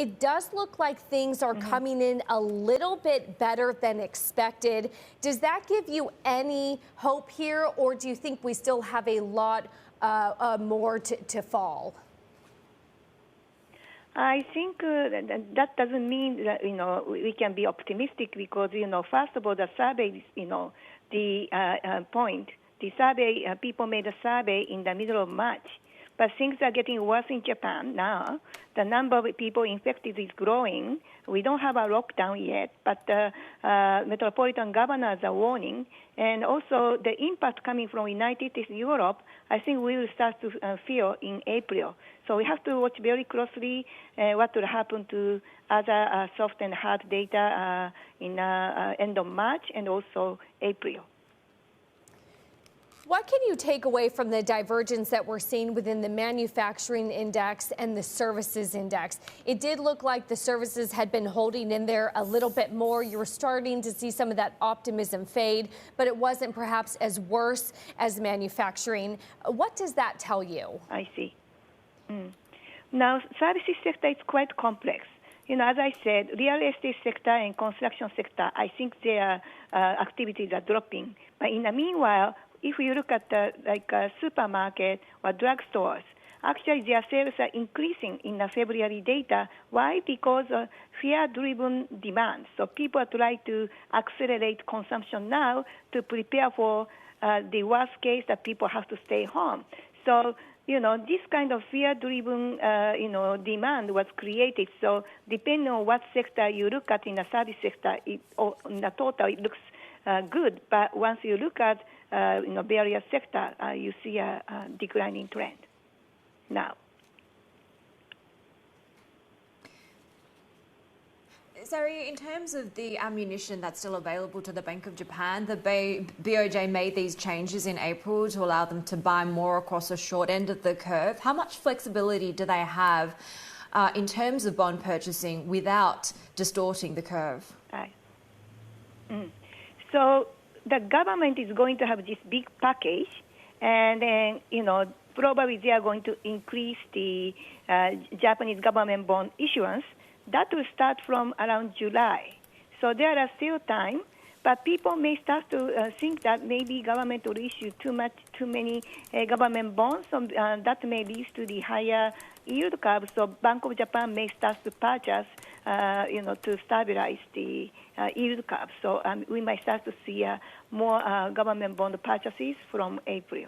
It does look like things are coming in a little bit better than expected. Does that give you any hope here, or do you think we still have a lot more to fall? I think that doesn't mean that we can be optimistic because first of all the survey the point the survey people made a survey in the middle of March, but things are getting worse in Japan now. The number of people infected is growing. We don't have a lockdown yet, but metropolitan governors are warning, and also the impact coming from United States, Europe, I think we will start to feel in April. So we have to watch very closely what will happen to other soft and hard data in end of March and also April. What can you take away from the divergence that we're seeing within the manufacturing index and the services index? It did look like the services had been holding in there a little bit more. You were starting to see some of that optimism fade, but it wasn't perhaps as worse as manufacturing. What does that tell you? I see. Now, services sector is quite complex. As I said, real estate sector and construction sector, I think their activities are dropping. But in the meanwhile, if you look at a supermarket or drugstores, actually their sales are increasing in the February data. Why? Because of fear-driven demand. So people are trying to accelerate consumption now to prepare for the worst case that people have to stay home. So, this kind of fear-driven, demand was created. So depending on what sector you look at in the service sector, in the total, it looks good. But once you look at various sector, you see a declining trend now. Sayuri, in terms of the ammunition that's still available to the Bank of Japan, the BOJ made these changes in April to allow them to buy more across the short end of the curve. How much flexibility do they have in terms of bond purchasing without distorting the curve? Right. So the government is going to have this big package, and then, probably they are going to increase the Japanese government bond issuance. That will start from around July. So there are still time, but people may start to think that maybe government will issue too many government bonds, so that may lead to the higher yield curve. So Bank of Japan may start to purchase, to stabilize the yield curve. So we might start to see more government bond purchases from April.